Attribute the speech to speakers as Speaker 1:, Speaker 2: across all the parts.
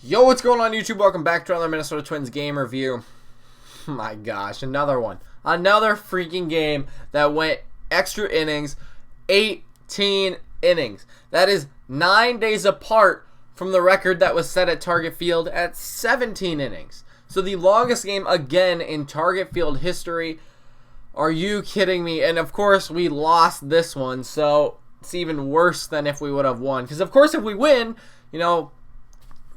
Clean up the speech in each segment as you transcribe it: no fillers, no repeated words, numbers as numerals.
Speaker 1: Yo, what's going on YouTube? Welcome back to another Minnesota Twins game review. My gosh, another one. Another freaking game that went extra innings, 18 innings. That is 9 days apart from the record that was set at Target Field at 17 innings. So the longest game again in Target Field history. Are you kidding me? And of course, we lost this one, so it's even worse than if we would have won. Because of course, if we win,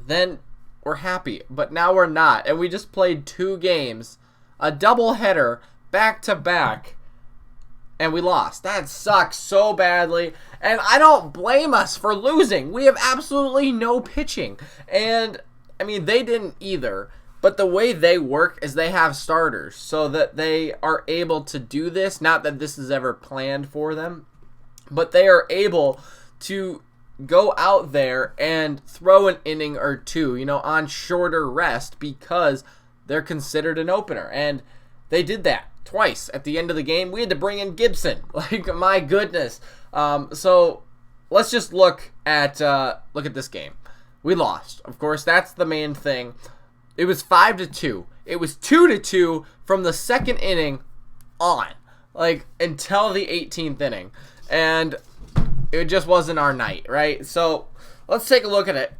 Speaker 1: then we're happy. But now we're not. And we just played 2 games, a doubleheader, back-to-back, and we lost. That sucks so badly. And I don't blame us for losing. We have absolutely no pitching. And, I mean, they didn't either. But the way they work is they have starters so that they are able to do this. Not that this is ever planned for them, but they are able to go out there and throw an inning or two, on shorter rest because they're considered an opener. And they did that twice. At the end of the game, we had to bring in Gibson. Like, my goodness. So let's just look at this game. We lost. Of course, that's the main thing. It was 5-2. It was 2-2 from the second inning on, until the 18th inning. And it just wasn't our night, right? So let's take a look at it.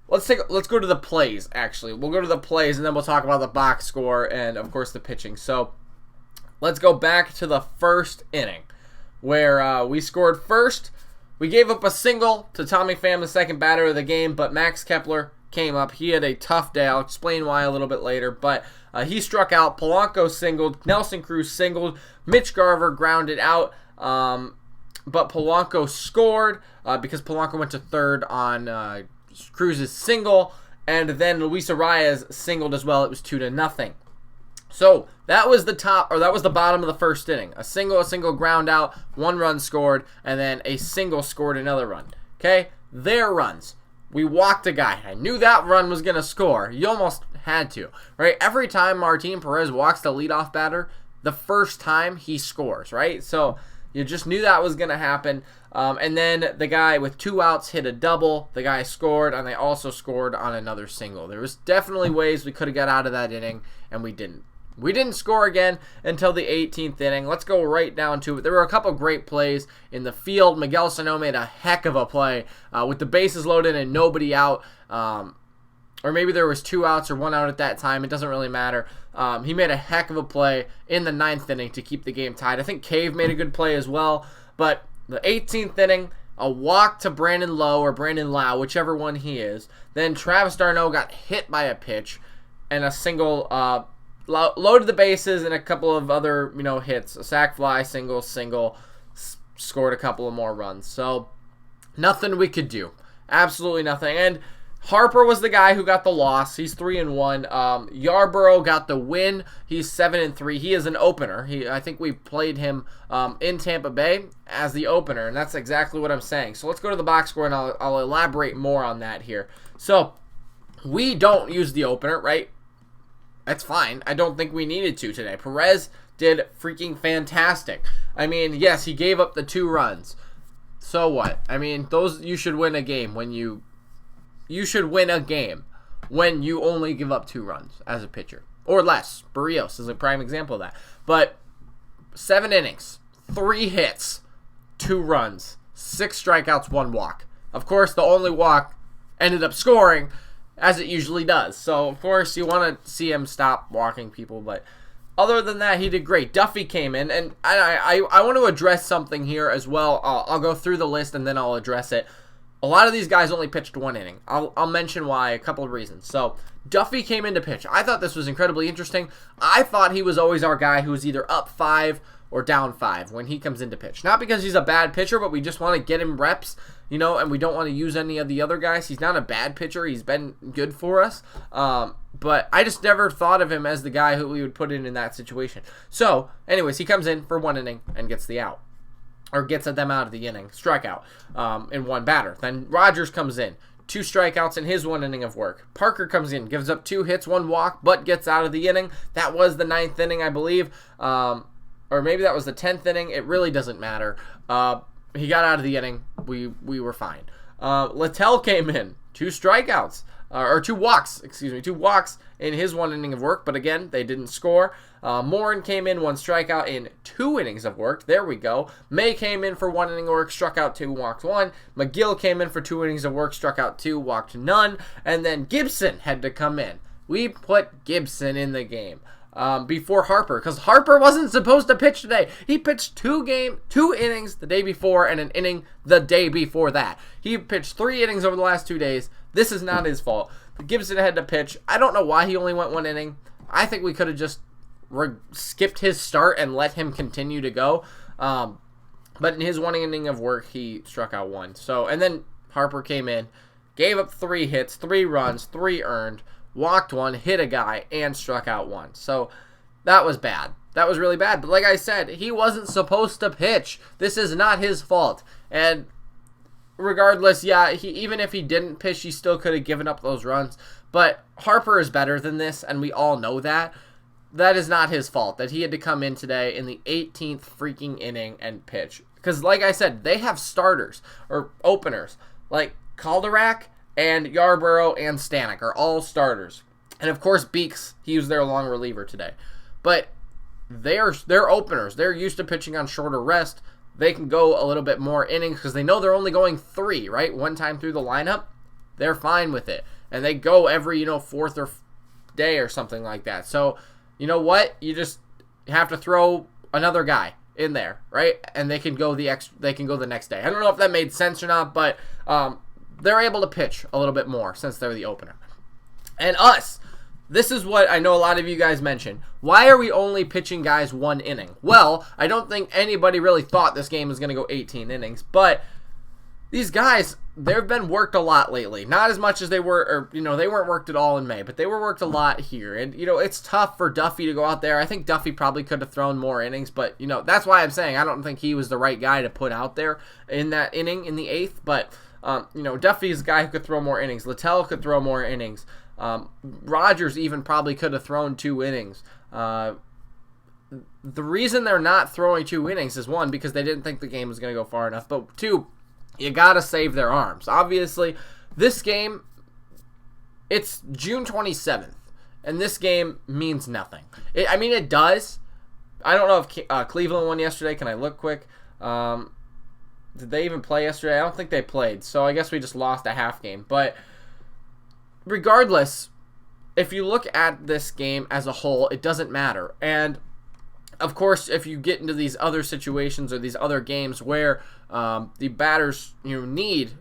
Speaker 1: Let's go to the plays, actually. We'll go to the plays, and then we'll talk about the box score and, of course, the pitching. So let's go back to the first inning where we scored first. We gave up a single to Tommy Pham, the second batter of the game, but Max Kepler came up. He had a tough day. I'll explain why a little bit later, but he struck out. Polanco singled. Nelson Cruz singled. Mitch Garver grounded out. But Polanco scored because Polanco went to third on Cruz's single, and then Luis Arias singled as well. It was 2-0. So that was the bottom of the first inning. A single ground out, 1 run scored, and then a single scored another run. Okay, their runs. We walked a guy. I knew that run was gonna score. You almost had to, right? Every time Martin Perez walks the leadoff batter, the first time he scores, right? So you just knew that was going to happen. And then the guy with 2 outs hit a double. The guy scored, and they also scored on another single. There was definitely ways we could have got out of that inning, and we didn't. We didn't score again until the 18th inning. Let's go right down to it. There were a couple great plays in the field. Miguel Sano made a heck of a play with the bases loaded and nobody out. Or maybe there was 2 outs or 1 out at that time. It doesn't really matter. He made a heck of a play in the 9th inning to keep the game tied. I think Cave made a good play as well. But the 18th inning, a walk to Brandon Lowe or Brandon Lau, whichever one he is. Then Travis d'Arnaud got hit by a pitch and a single, loaded the bases and a couple of other, hits. A sac fly, single, scored a couple of more runs. So nothing we could do. Absolutely nothing. And Harper was the guy who got the loss. He's 3-1. Yarborough got the win. He's 7-3. He is an opener. I think we played him in Tampa Bay as the opener, and that's exactly what I'm saying. So let's go to the box score, and I'll elaborate more on that here. So we don't use the opener, right? That's fine. I don't think we needed to today. Perez did freaking fantastic. I mean, yes, he gave up the 2 runs. So what? I mean, you should win a game when you should win a game when you only give up 2 runs as a pitcher. Or less. Barrios is a prime example of that. But 7 innings, 3 hits, 2 runs, 6 strikeouts, 1 walk. Of course, the only walk ended up scoring, as it usually does. So, of course, you want to see him stop walking people. But other than that, he did great. Duffy came in. And I want to address something here as well. I'll go through the list and then I'll address it. A lot of these guys only pitched 1 inning. I'll mention why, a couple of reasons. So, Duffy came in to pitch. I thought this was incredibly interesting. I thought he was always our guy who was either up 5 or down 5 when he comes in to pitch. Not because he's a bad pitcher, but we just want to get him reps, and we don't want to use any of the other guys. He's not a bad pitcher. He's been good for us. But I just never thought of him as the guy who we would put in that situation. So, anyways, he comes in for 1 inning and gets the out. Or gets them out of the inning, strikeout in 1 batter. Then Rogers comes in, 2 strikeouts in his 1 inning of work. Parker comes in, gives up 2 hits, 1 walk, but gets out of the inning. That was the 9th inning, I believe. Or maybe that was the 10th inning. It really doesn't matter. He got out of the inning. We were fine. Littell came in, 2 strikeouts. or 2 walks, 2 walks in his 1 inning of work. But again, they didn't score. Morin came in, 1 strikeout in 2 innings of work. There we go. May came in for 1 inning of work, struck out 2, walked 1. McGill came in for 2 innings of work, struck out 2, walked none. And then Gibson had to come in. We put Gibson in the game before Harper, because Harper wasn't supposed to pitch today. He pitched 2 innings the day before and an inning the day before that. He pitched 3 innings over the last 2 days. This is not his fault. Gibson had to pitch. I don't know why he only went 1 inning. I think we could have just skipped his start and let him continue to go. But in his 1 inning of work, he struck out 1. So, and then Harper came in, gave up 3 hits, 3 runs, 3 earned, walked 1, hit a guy, and struck out 1. So that was bad. That was really bad. But like I said, he wasn't supposed to pitch. This is not his fault. And regardless, yeah, even if he didn't pitch, he still could have given up those runs. But Harper is better than this, and we all know that. That is not his fault that he had to come in today in the 18th freaking inning and pitch. Because like I said, they have starters or openers. Like Calderak and Yarborough and Stanek are all starters. And of course Beeks, he was their long reliever today. But they're openers. They're used to pitching on shorter rest. They can go a little bit more innings because they know they're only going 3, right? 1 time through the lineup. They're fine with it. And they go every, 4th or day or something like that. So, you know what? You just have to throw another guy in there, right? And they can go the next day. I don't know if that made sense or not, but they're able to pitch a little bit more since they're the opener. And us, this is what I know a lot of you guys mentioned. Why are we only pitching guys 1 inning? Well, I don't think anybody really thought this game was going to go 18 innings, but these guys, they've been worked a lot lately. Not as much as they were, or, they weren't worked at all in May, but they were worked a lot here. And, it's tough for Duffy to go out there. I think Duffy probably could have thrown more innings, but, that's why I'm saying I don't think he was the right guy to put out there in that inning in the 8th. But, Duffy's a guy who could throw more innings. Littell could throw more innings. Rogers even probably could have thrown 2 innings. The reason they're not throwing 2 innings is, 1, because they didn't think the game was going to go far enough, but 2, you got to save their arms. Obviously, this game, it's June 27th, and this game means nothing. It does. I don't know if Cleveland won yesterday. Can I look quick? Did they even play yesterday? I don't think they played, so I guess we just lost a half game. But regardless, if you look at this game as a whole, it doesn't matter. And of course, if you get into these other situations or these other games where the batters need,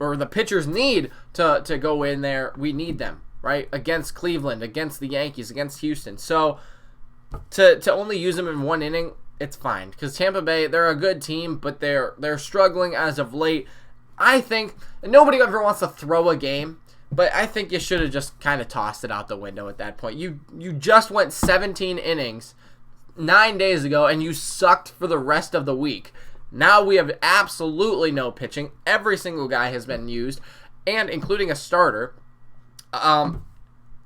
Speaker 1: or the pitchers need to go in there, we need them, right? Against Cleveland, against the Yankees, against Houston. So to only use them in 1 inning, it's fine. Because Tampa Bay, they're a good team, but they're struggling as of late. I think, and nobody ever wants to throw a game, but I think you should have just kind of tossed it out the window at that point. You just went 17 innings 9 days ago, and you sucked for the rest of the week. Now we have absolutely no pitching. Every single guy has been used, and including a starter. And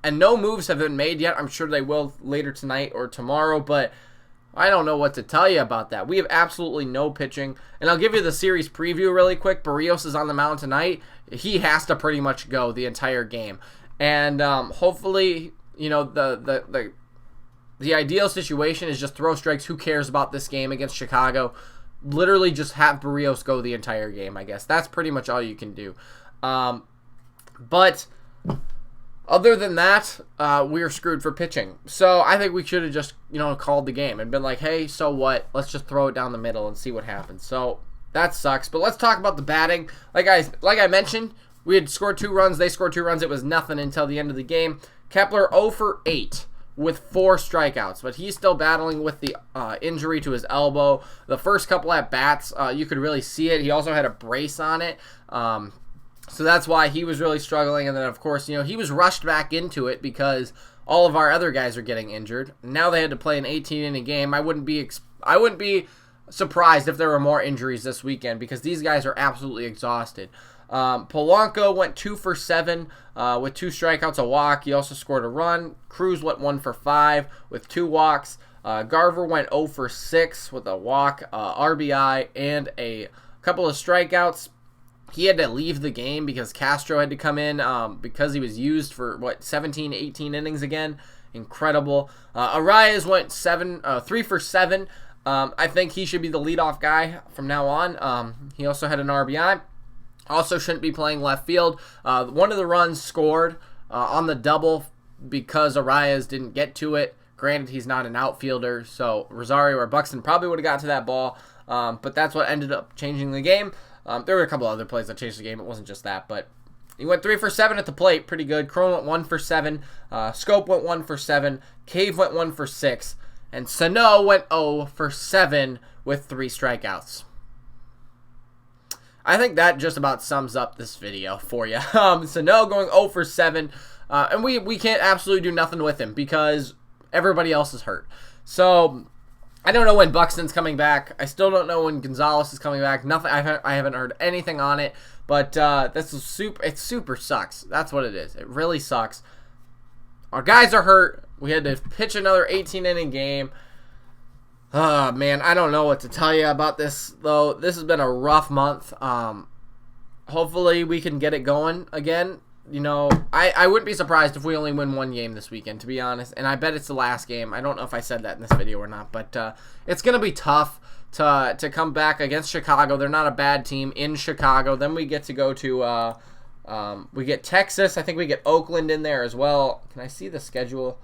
Speaker 1: no moves have been made yet. I'm sure they will later tonight or tomorrow, but I don't know what to tell you about that. We have absolutely no pitching. And I'll give you the series preview really quick. Barrios is on the mound tonight. He has to pretty much go the entire game. And hopefully, the ideal situation is just throw strikes. Who cares about this game against Chicago? Literally just have Barrios go the entire game, I guess. That's pretty much all you can do. But other than that, we're screwed for pitching. So I think we should have just, called the game and been like, hey, so what? Let's just throw it down the middle and see what happens. So that sucks. But let's talk about the batting. Like I mentioned, we had scored 2 runs. They scored 2 runs. It was nothing until the end of the game. Kepler 0 for 8. With 4 strikeouts, but he's still battling with the injury to his elbow. The first couple at bats, you could really see it. He also had a brace on it, so that's why he was really struggling. And then, of course, he was rushed back into it because all of our other guys are getting injured. Now they had to play an 18-inning game. I wouldn't be surprised if there were more injuries this weekend because these guys are absolutely exhausted. Polanco went 2 for 7 with 2 strikeouts, a walk. He also scored a run. Cruz went 1 for 5 with 2 walks. Garver went 0 for 6 with a walk, RBI, and a couple of strikeouts. He had to leave the game because Castro had to come in because he was used for, 17, 18 innings again. Incredible. Arias went 3 for 7. I think he should be the leadoff guy from now on. He also had an RBI. Also shouldn't be playing left field. One of the runs scored on the double because Arias didn't get to it. Granted, he's not an outfielder, so Rosario or Buxton probably would have got to that ball. But that's what ended up changing the game. There were a couple other plays that changed the game. It wasn't just that, but he went 3 for 7 at the plate. Pretty good. Crone went 1 for 7. Scope went 1 for 7. Cave went 1 for 6. And Sano went 0 for 7 with 3 strikeouts. I think that just about sums up this video for you. Sano going 0 for 7. And we can't absolutely do nothing with him because everybody else is hurt. So I don't know when Buxton's coming back. I still don't know when Gonzalez is coming back. Nothing. I haven't heard anything on it. But this is super. It super sucks. That's what it is. It really sucks. Our guys are hurt. We had to pitch another 18-inning game. Oh, man, I don't know what to tell you about this, though. This has been a rough month. Hopefully we can get it going again. You know, I wouldn't be surprised if we only win 1 game this weekend, to be honest. And I bet it's the last game. I don't know if I said that in this video or not. But it's going to be tough to come back against Chicago. They're not a bad team in Chicago. Then we get to go to we get Texas. I think we get Oakland in there as well. Can I see the schedule?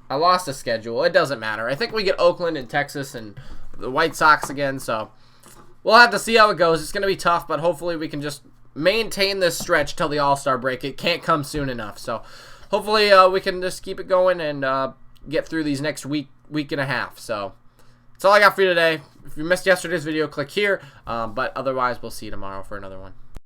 Speaker 1: I lost the schedule. It doesn't matter. I think we get Oakland and Texas and the White Sox again. So we'll have to see how it goes. It's going to be tough, but hopefully we can just maintain this stretch till the All-Star break. It can't come soon enough. So hopefully we can just keep it going and get through these next week and a half. So that's all I got for you today. If you missed yesterday's video, click here. But otherwise, we'll see you tomorrow for another one.